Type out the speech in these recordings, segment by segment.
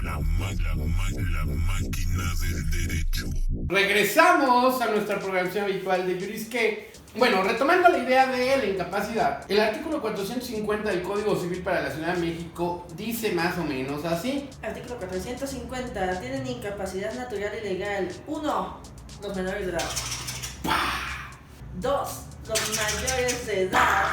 La máquina del derecho. Regresamos a nuestra programación habitual de Jurisque. Bueno, retomando la idea de la incapacidad, el artículo 450 del Código Civil para la Ciudad de México dice más o menos así. Artículo 450. Tienen incapacidad natural y legal. 1. Los menores de edad. 2. Los mayores de edad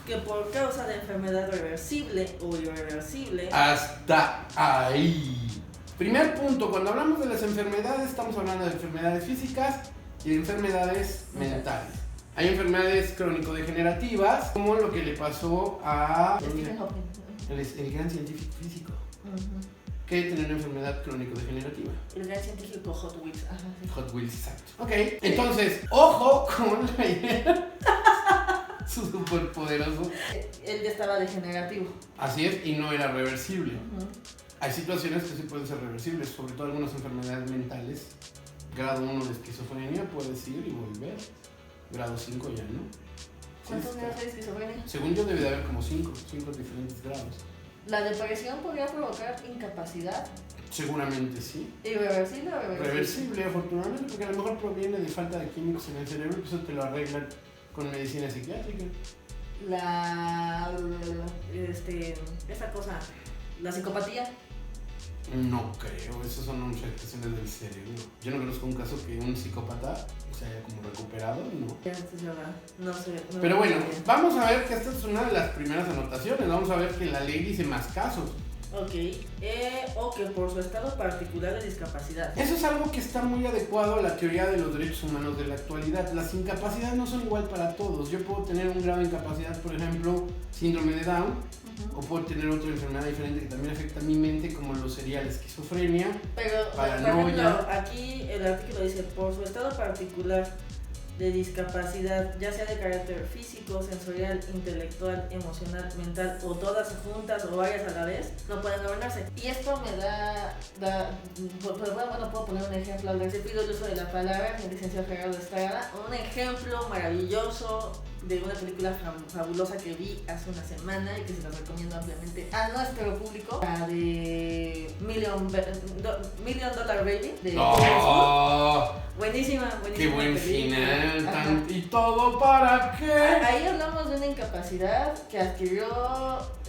que por causa de enfermedad reversible o irreversible. Hasta ahí. Primer punto, cuando hablamos de las enfermedades, estamos hablando de enfermedades físicas y de enfermedades mentales. Hay enfermedades crónico-degenerativas, como lo que le pasó a Stephen Hawking. el gran científico físico, que tiene una enfermedad crónico-degenerativa. El gran científico Hot Wheels. Ajá, sí. Hot Wheels, exacto. Ok, entonces, ojo con la idea. Superpoderoso. Él ya estaba degenerativo. Así es, y no era reversible. Hay situaciones que sí pueden ser reversibles, sobre todo algunas enfermedades mentales. Grado 1 de esquizofrenia, puedes ir y volver. Grado 5 ya no. ¿Cuántos grados de esquizofrenia? Según yo debe de haber como 5 diferentes grados. ¿La depresión podría provocar incapacidad? Seguramente sí. ¿Irreversible o reversible? Reversible, afortunadamente, porque a lo mejor proviene de falta de químicos en el cerebro y eso te lo arreglan con medicina psiquiátrica. Esa cosa, la psicopatía. No creo, esas son afectaciones del cerebro. Yo no conozco un caso que un psicópata se haya como recuperado, no. No sé. No. Pero bueno, vamos a ver que esta es una de las primeras anotaciones. Vamos a ver que la ley dice más casos. Ok, o que por su estado particular de discapacidad. Eso es algo que está muy adecuado a la teoría de los derechos humanos de la actualidad. Las incapacidades no son igual para todos. Yo puedo tener un grado de incapacidad, por ejemplo, síndrome de Down, o puedo tener otra enfermedad diferente que también afecta a mi mente, como lo sería la esquizofrenia, Pero, paranoia. por ejemplo, aquí el artículo dice, por su estado particular de discapacidad, ya sea de carácter físico, sensorial, intelectual, emocional, mental, o todas juntas o varias a la vez, no pueden gobernarse. Y esto me bueno, puedo poner un ejemplo. Les pido el uso de la palabra, mi licenciado Gerardo Estrada, un ejemplo maravilloso de una película fabulosa que vi hace una semana y que se la recomiendo ampliamente a nuestro público, la de Million Dollar Baby de buenísima ¡Qué buen película. final! ¿Y todo para qué? Ahí hablamos de una incapacidad que adquirió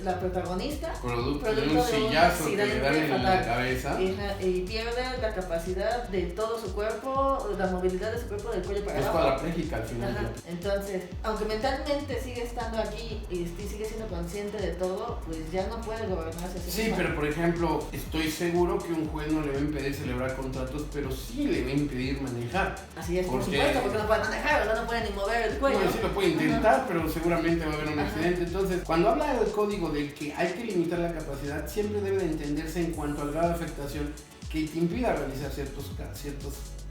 la protagonista Producto de un sillazo que le dan en la cabeza. y pierde la capacidad de todo su cuerpo, la movilidad de su cuerpo del cuello para Es abajo. cuadraplégica al final. Ajá. Entonces, aunque mentalmente sigue estando aquí y sigue siendo consciente de todo, pues ya no puede gobernarse a sí Sí, misma. pero por ejemplo, estoy seguro que un juez no le va a impedir celebrar contratos, pero sí le va a impedir manejar. Así es, por Porque- supuesto, porque no puede manejar, ¿verdad? No puede ni mover el cuello. Bueno, sí lo puede intentar, pero seguramente va a haber un Ajá. accidente. Entonces, cuando habla del código de que hay que limitar la capacidad, siempre debe de entenderse en cuanto al grado de afectación que te impida realizar ciertas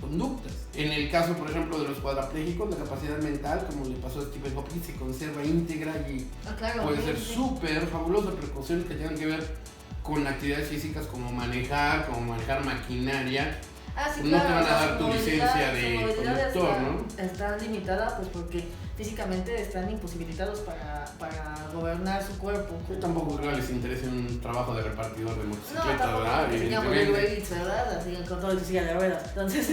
conductas. En el caso, por ejemplo, de los cuadraplégicos, la capacidad mental, como le pasó a Stephen Hawking, se conserva íntegra y Claro, puede sí, ser sí. súper fabulosa. Precauciones que tengan que ver con actividades físicas como manejar maquinaria. Sí, no te claro, van a o sea, dar su tu movilidad- licencia su de movilidad conductor, está limitada pues porque físicamente están imposibilitados para gobernar su cuerpo. Yo tampoco creo que les interese un trabajo de repartidor de No, motocicleta, tampoco ¿verdad? porque teníamos Evidentemente. Uber Eats, ¿verdad? Así con todo y tu silla de ruedas. Entonces,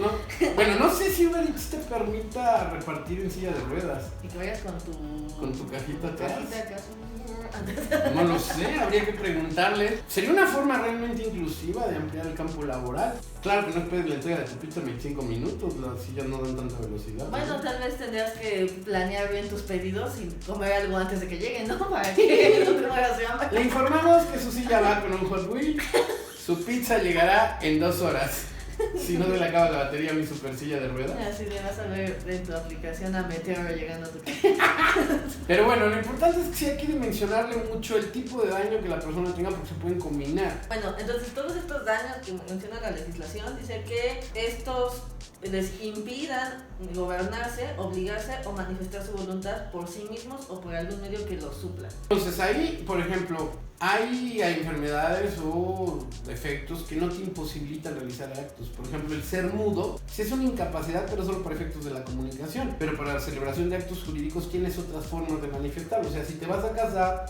¿No? Bueno, no sé si Uber Eats te permita repartir en silla de ruedas. y que vayas con tu cajita atrás. acá. No lo sé, habría que preguntarle. ¿Sería una forma realmente inclusiva de ampliar el campo laboral? Claro que no esperes la entrega de tu pizza en 25 minutos, las sillas no dan tanta velocidad. Bueno, ¿no? tal vez tendrías que planear bien tus pedidos y comer algo antes de que lleguen, ¿no? Para que no te mueras de hambre. Le informamos que su silla va con un Hot Wheel. Su pizza llegará en 2 horas. Si no se le acaba la batería a mi super silla de ruedas. Así le vas a ver en tu aplicación a Meteoro llegando a tu casa. Pero bueno, lo importante es que sí hay que dimensionarle mucho el tipo de daño que la persona tenga porque se pueden combinar. Bueno, entonces todos estos daños que menciona la legislación dice que estos les impidan gobernarse, obligarse o manifestar su voluntad por sí mismos o por algún medio que los supla. Entonces ahí, por ejemplo, hay enfermedades o defectos que no te imposibilitan realizar actos. Por ejemplo, el ser mudo, sí es una incapacidad, pero solo para efectos de la comunicación. Pero para la celebración de actos jurídicos tienes otras formas de manifestarlo. O sea, si te vas a casar,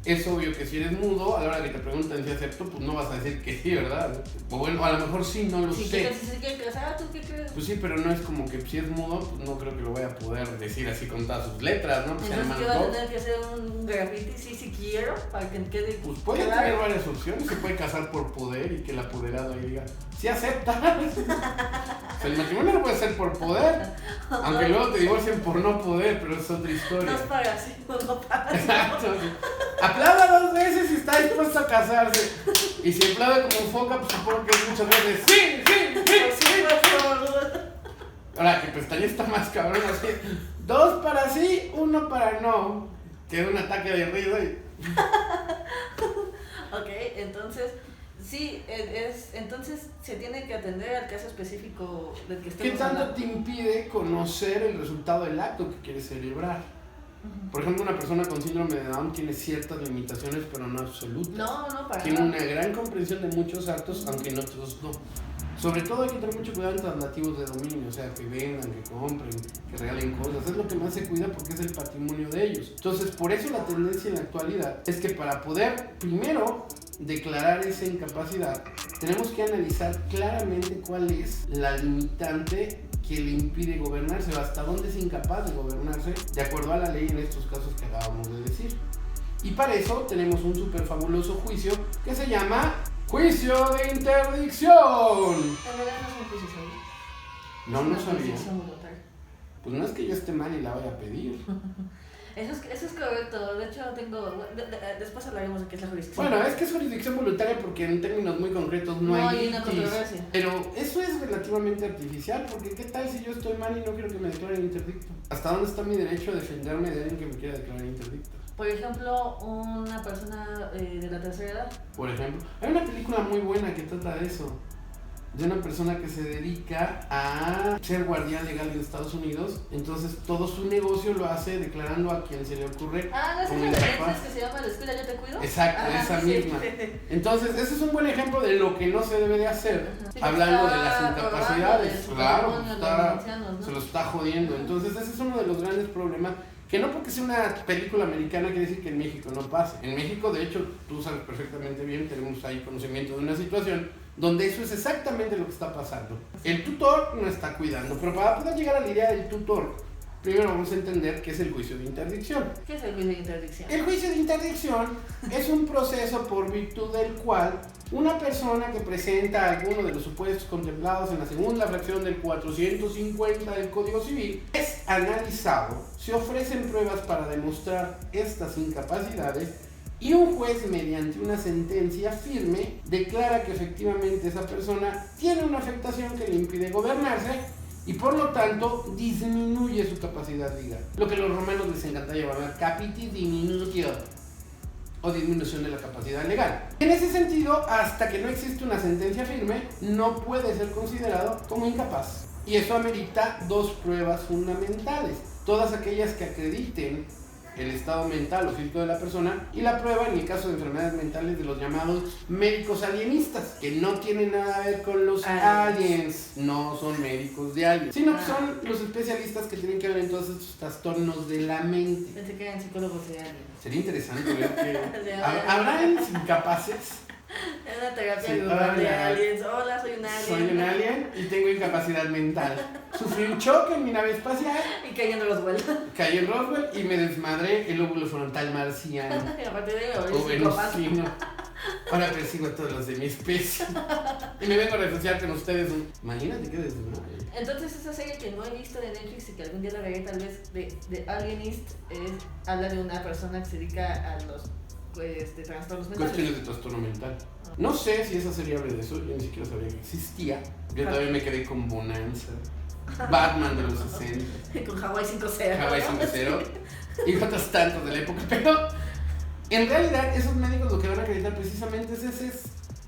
Es obvio que si eres mudo, a la hora que te preguntan si acepto, pues no vas a decir que sí, ¿verdad? O bueno, a lo mejor sí, no lo sé. Si se quiere casar, ¿tú qué crees? Pues sí, pero no es como que si es mudo, pues no creo que lo vaya a poder decir así con todas sus letras, ¿no? Pues Entonces, ¿qué va a tener que hacer un graffiti? Sí quiero, para que quede. Pues puede claro. tener varias opciones, se puede casar por poder y que el apoderado ahí diga, sí acepta. O sea, el matrimonio no puede ser por poder, aunque luego te divorcien por no poder, pero es otra historia. Dos para sí, uno para Exacto. Aplauda 2 veces si está dispuesto a casarse. Y si aplaude como foca, pues supongo que es muchas veces, sí. Ahora, que pestaña está más cabrón, así, 2 para sí, 1 para no. Queda un ataque de risa y... Ok, entonces, sí, entonces se tiene que atender al caso específico del que ¿Qué estamos tanto hablando. te impide conocer el resultado del acto que quieres celebrar? Por ejemplo, una persona con síndrome de Down tiene ciertas limitaciones, pero no absolutas. No, para Tiene nada. una gran comprensión de muchos actos, aunque en otros no. Sobre todo hay que tener mucho cuidado en traslativos de dominio, o sea, que vendan, que compren, que regalen cosas. Es lo que más se cuida porque es el patrimonio de ellos. Entonces, por eso la tendencia en la actualidad es que para poder, primero, declarar esa incapacidad, tenemos que analizar claramente cuál es la limitante que le impide gobernarse o hasta dónde es incapaz de gobernarse, de acuerdo a la ley en estos casos que acabamos de decir. Y para eso tenemos un súper fabuloso juicio que se llama Juicio de Interdicción. En realidad no es un juicio civil. No, Es no una sabía. jurisdicción voluntaria. Pues no es que yo esté mal y la vaya a pedir. Eso es correcto. De hecho, después hablaremos de qué es la jurisdicción. Bueno, es que es jurisdicción voluntaria porque en términos muy concretos no hay una litis. controversia. Pero eso es relativamente artificial porque ¿qué tal si yo estoy mal y no quiero que me declaren interdicto? ¿Hasta dónde está mi derecho a defenderme de alguien que me quiera declarar interdicto? Por ejemplo, una persona de la tercera edad. Por ejemplo, hay una película muy buena que trata de eso. De una persona que se dedica a ser guardián legal en Estados Unidos. Entonces todo su negocio lo hace declarando a quien se le ocurre ¿No es como esa de incapaz. que se llama La Escuela Yo Te Cuido? Exacto, Ajá, esa sí. misma. Entonces, ese es un buen ejemplo de lo que no se debe de hacer. Ajá. Hablando de Está las robando incapacidades. de su Claro, patrimonio a los está, ancianos, ¿no? se lo está jodiendo. Entonces, ese es uno de los grandes problemas. Que no porque sea una película americana quiere decir que en México no pase. En México, de hecho, tú sabes perfectamente bien, tenemos ahí conocimiento de una situación donde eso es exactamente lo que está pasando. El tutor no está cuidando, pero para poder llegar a la idea del tutor, primero vamos a entender qué es el juicio de interdicción. ¿Qué es el juicio de interdicción? El juicio de interdicción es un proceso por virtud del cual una persona que presenta alguno de los supuestos contemplados en la segunda fracción del 450 del Código Civil es analizado, se ofrecen pruebas para demostrar estas incapacidades y un juez mediante una sentencia firme declara que efectivamente esa persona tiene una afectación que le impide gobernarse y por lo tanto disminuye su capacidad legal. Lo que a los romanos les encanta llamar capiti diminutio o disminución de la capacidad legal. En ese sentido, hasta que no existe una sentencia firme, no puede ser considerado como incapaz. Y eso amerita 2 pruebas fundamentales. Todas aquellas que acrediten el estado mental o físico de la persona y la prueba en el caso de enfermedades mentales de los llamados médicos alienistas, que no tienen nada que ver con los aliens, no son médicos de aliens, sino que son los especialistas que tienen que ver en todos estos trastornos de la mente. Pensé que eran psicólogos de alguien. Sería interesante ver que Sí, habrá incapaces. Es una terapia Sí, grupal de hola. aliens. Hola, soy un alien. Soy un alien y tengo incapacidad mental. Sufrí un choque en mi nave espacial, Y cayendo los vuelos. caí en Roswell y me desmadré el lóbulo frontal marciano. Y a partir de ahí me O volví psicópata. venusino. Ahora persigo a todos los de mi especie. Y me vengo a refugiar con ustedes. Imagínate qué desmadre. Entonces esa serie que no he visto de Netflix y que algún día la veré tal vez de Alienist habla de una persona que se dedica a los de trastornos mentales. Cuestiones de trastorno mental. No sé si esa serie habla de eso, yo ni siquiera sabía que existía. Yo también me quedé con Bonanza, Batman de los 60, Con Hawaii 5-0. Hawaii 5-0 y otros tantos de la época. Pero en realidad esos médicos lo que van a acreditar precisamente es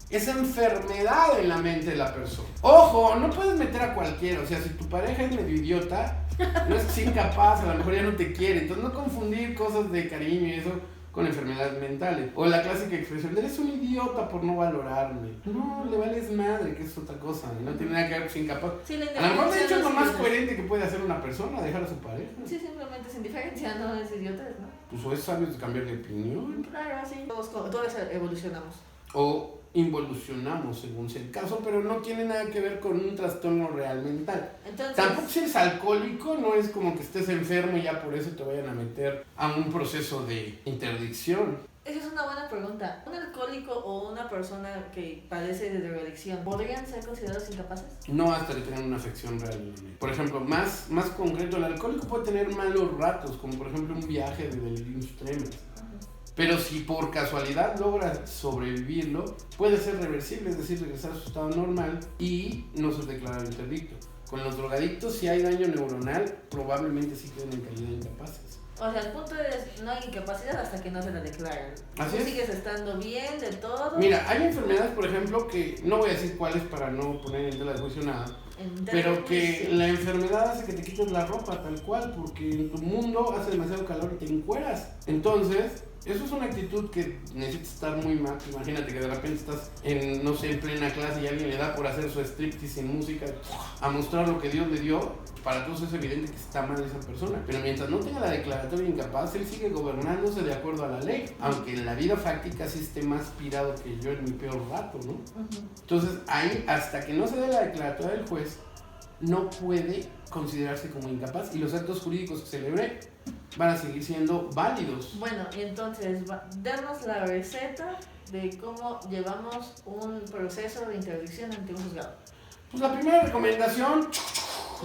esa enfermedad en la mente de la persona. Ojo, no puedes meter a cualquiera, o sea, si tu pareja es medio idiota, no es que sea incapaz, a lo mejor ya no te quiere, entonces no confundir cosas de cariño y eso con enfermedades mentales. O la clásica expresión, eres un idiota por no valorarme. No, le vales madre, que es otra cosa, y no tiene nada que ver con incapaz. Sí, la A lo mejor de hecho es lo más idiotez. coherente que puede hacer una persona, dejar a su pareja. Sí, simplemente es indiferencia, no es idiotez, ¿no? Pues o es sabio de cambiar de opinión. Claro, sí. Todos evolucionamos. O involucionamos según sea el caso, pero no tiene nada que ver con un trastorno real mental. Entonces, Tampoco si eres alcohólico, no es como que estés enfermo y ya por eso te vayan a meter a un proceso de interdicción. esa es una buena pregunta. ¿Un alcohólico o una persona que padece de drogadicción podrían ser considerados incapaces? No hasta que tengan una afección real. Por ejemplo, más concreto, el alcohólico puede tener malos ratos, como por ejemplo un viaje de delirios tremens. Pero si por casualidad logra sobrevivirlo, puede ser reversible, es decir, regresar a su estado normal y no ser declarado interdicto. Con los drogadictos, si hay daño neuronal, probablemente sí queden en calidad de incapaces. O sea, el punto es, no hay incapacidad hasta que no se la declaren. Así Tú es. sigues estando bien de todo. Mira, hay enfermedades, por ejemplo, que no voy a decir cuáles para no poner en tela de juicio nada, pero que la enfermedad hace que te quites la ropa tal cual, porque en tu mundo hace demasiado calor y te encueras. Entonces, eso es una actitud que necesitas estar muy mal. Imagínate que de repente estás en, no sé, en plena clase y alguien le da por hacer su striptease sin música a mostrar lo que Dios le dio. Para todos es evidente que está mal esa persona. Pero mientras no tenga la declaratoria de incapaz, él sigue gobernándose de acuerdo a la ley. Aunque en la vida fáctica sí esté más pirado que yo en mi peor rato, ¿no? Entonces ahí, hasta que no se dé la declaratoria del juez, no puede considerarse como incapaz y los actos jurídicos que celebre van a seguir siendo válidos. Bueno, y entonces, danos la receta de cómo llevamos un proceso de interdicción ante un juzgado. Pues la primera recomendación,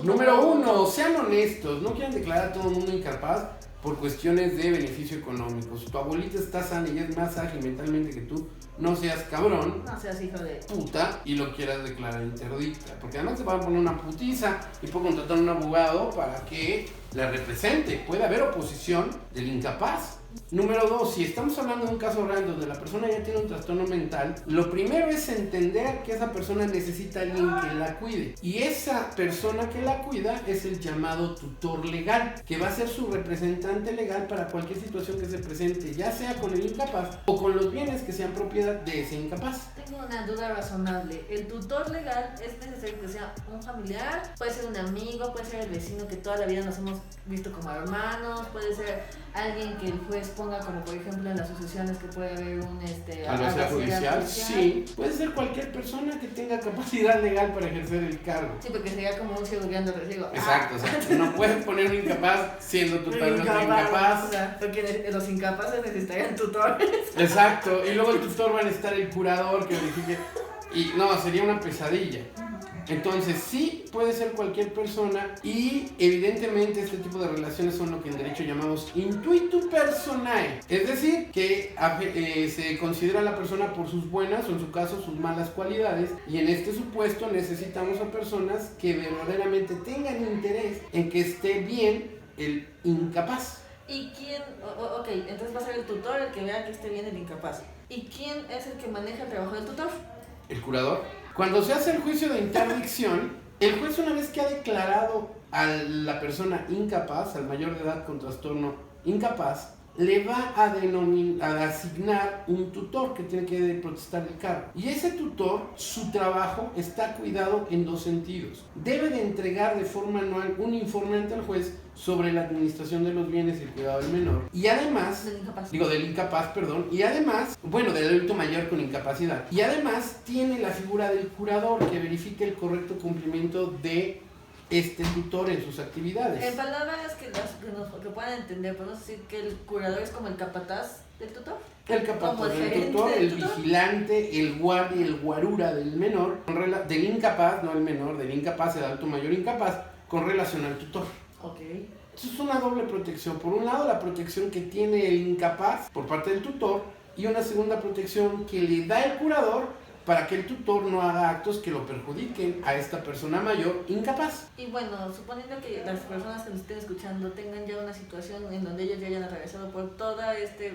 número 1, sean honestos, no quieran declarar a todo el mundo incapaz por cuestiones de beneficio económico. Si tu abuelita está sana y es más ágil mentalmente que tú, no seas cabrón, No seas hijo de... puta, y lo quieras declarar interdicta, porque además te van a poner una putiza y puedo contratar a un abogado para que la represente. Puede haber oposición del incapaz. Número 2, si estamos hablando de un caso real donde la persona ya tiene un trastorno mental, lo primero es entender que esa persona necesita a alguien que la cuide. Y esa persona que la cuida es el llamado tutor legal, que va a ser su representante legal para cualquier situación que se presente, ya sea con el incapaz o con los bienes que sean propiedad de ese incapaz. Tengo una duda razonable. ¿El tutor legal es necesario que sea un familiar? Puede ser un amigo, puede ser el vecino que toda la vida nos hemos visto como hermanos, puede ser alguien que el juez ponga como por ejemplo en las sucesiones que puede haber un albacea judicial. Sí, puede ser cualquier persona que tenga capacidad legal para ejercer el cargo. Sí, porque sería como un ciudadano recibo. Exacto, o sea, no puedes poner un incapaz siendo tutor de otro incapaz. O sea, porque los incapaces necesitarían tutores. Exacto, y luego el tutor va a necesitar el curador que verifique. Y no, sería una pesadilla. Entonces sí puede ser cualquier persona y evidentemente este tipo de relaciones son lo que en derecho llamamos intuitu personae. Es decir, que se considera a la persona por sus buenas o en su caso sus malas cualidades y en este supuesto necesitamos a personas que verdaderamente tengan interés en que esté bien el incapaz. ¿Y quién? Ok, entonces va a ser el tutor el que vea que esté bien el incapaz. ¿Y quién es el que maneja el trabajo del tutor? El curador. Cuando se hace el juicio de interdicción, el juez una vez que ha declarado a la persona incapaz, al mayor de edad con trastorno incapaz, le va a asignar un tutor que tiene que protestar el cargo. Y ese tutor, su trabajo está cuidado en dos sentidos. Debe de entregar de forma anual un informe ante el juez sobre la administración de los bienes y el cuidado del menor. Y además, del incapaz, y además, del adulto mayor con incapacidad. Y además tiene la figura del curador que verifique el correcto cumplimiento de este tutor en sus actividades. En palabras que puedan entender, podemos decir que el curador es como el capataz del tutor. El capataz del tutor, el vigilante, el guardia, el guarura del menor, del incapaz, no el menor, del incapaz, el adulto mayor incapaz, con relación al tutor. Ok. Eso es una doble protección. Por un lado, la protección que tiene el incapaz por parte del tutor y una segunda protección que le da el curador para que el tutor no haga actos que lo perjudiquen a esta persona mayor incapaz. Y bueno, suponiendo que las personas que nos estén escuchando tengan ya una situación en donde ellos ya hayan atravesado por todo este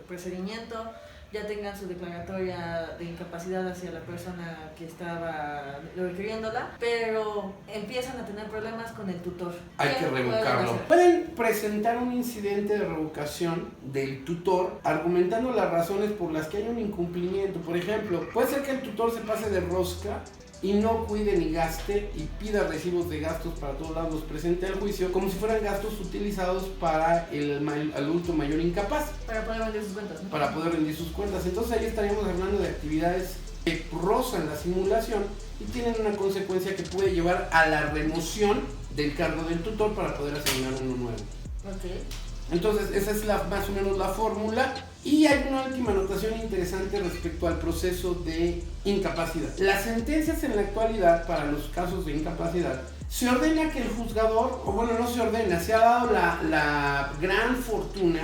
procedimiento, ya tengan su declaratoria de incapacidad hacia la persona que estaba requiriéndola, pero empiezan a tener problemas con el tutor. Hay que revocarlo. Pueden presentar un incidente de revocación del tutor argumentando las razones por las que hay un incumplimiento. Por ejemplo, puede ser que el tutor se pase de rosca y no cuide ni gaste y pida recibos de gastos para todos lados, los presente al juicio como si fueran gastos utilizados para el adulto mayor incapaz. Para poder rendir sus cuentas, ¿no? Para poder rendir sus cuentas. Entonces ahí estaríamos hablando de actividades que rozan la simulación y tienen una consecuencia que puede llevar a la remoción del cargo del tutor para poder asignar uno nuevo. Ok. Entonces esa es más o menos la fórmula. Y hay una última anotación interesante respecto al proceso de incapacidad. Las sentencias en la actualidad para los casos de incapacidad se ordena que el juzgador, o bueno, no se ordena, se ha dado la gran fortuna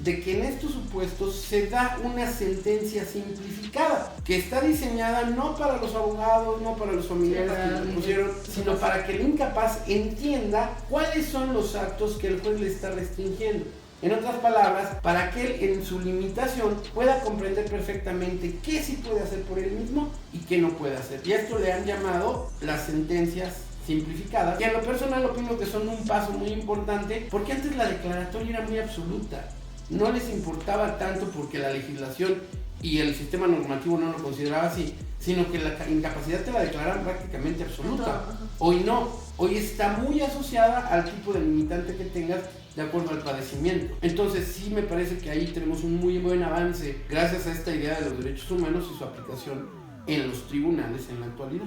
de que en estos supuestos se da una sentencia simplificada, que está diseñada no para los abogados, no para los familiares que lo pusieron, sino para que el incapaz entienda cuáles son los actos que el juez le está restringiendo. En otras palabras, para que él en su limitación pueda comprender perfectamente qué sí puede hacer por él mismo y qué no puede hacer. Y a esto le han llamado las sentencias simplificadas. Y a lo personal opino que son un paso muy importante, porque antes la declaratoria era muy absoluta. No les importaba tanto porque la legislación y el sistema normativo no lo consideraba así, sino que la incapacidad te la declaran prácticamente absoluta. Hoy no, hoy está muy asociada al tipo de limitante que tengas de acuerdo al padecimiento. Entonces sí me parece que ahí tenemos un muy buen avance gracias a esta idea de los derechos humanos y su aplicación en los tribunales en la actualidad.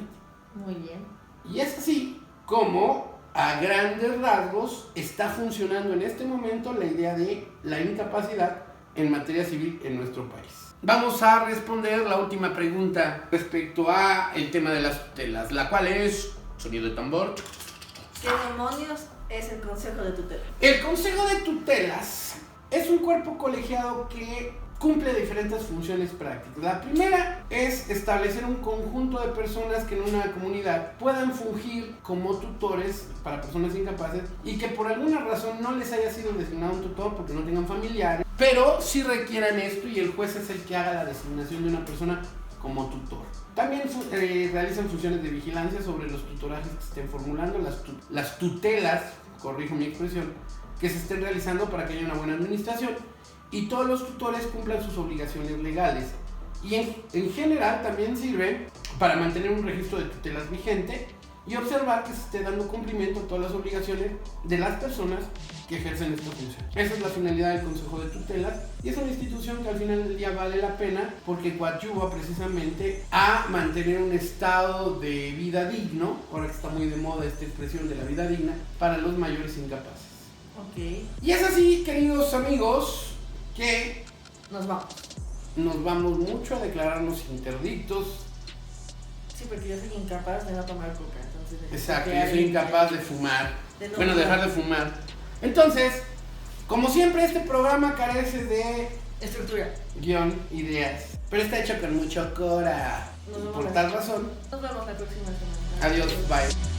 Muy bien. Y es así como a grandes rasgos está funcionando en este momento la idea de la incapacidad en materia civil en nuestro país. Vamos a responder la última pregunta respecto a el tema de las tutelas, la cual es sonido de tambor. ¿Qué demonios es el Consejo de Tutela? El Consejo de Tutelas es un cuerpo colegiado que cumple diferentes funciones prácticas. La primera es establecer un conjunto de personas que en una comunidad puedan fungir como tutores para personas incapaces y que por alguna razón no les haya sido designado un tutor porque no tengan familiares, pero sí requieran esto y el juez es el que haga la designación de una persona como tutor. También realizan funciones de vigilancia sobre los tutorajes que se estén formulando, las tutelas, corrijo mi expresión, que se estén realizando para que haya una buena administración y todos los tutores cumplan sus obligaciones legales. Y en general también sirve para mantener un registro de tutelas vigente y observar que se esté dando cumplimiento a todas las obligaciones de las personas que ejercen esta función. Esa es la finalidad del Consejo de Tutelas y es una institución que al final del día vale la pena porque coadyuva precisamente a mantener un estado de vida digno, ahora que está muy de moda esta expresión de la vida digna, para los mayores incapaces. Ok. Y es así, queridos amigos, que Nos vamos. nos vamos mucho a declararnos interdictos. Sí, porque yo soy incapaz de no tomar coca. Entonces Exacto, yo soy incapaz de fumar. De no Bueno, fumar. dejar de fumar. Entonces, como siempre, este programa carece de Estructura. guión, ideas, pero está hecho con mucho cora. Nos vemos Por la- tal razón, Nos vemos la próxima semana. adiós, bye.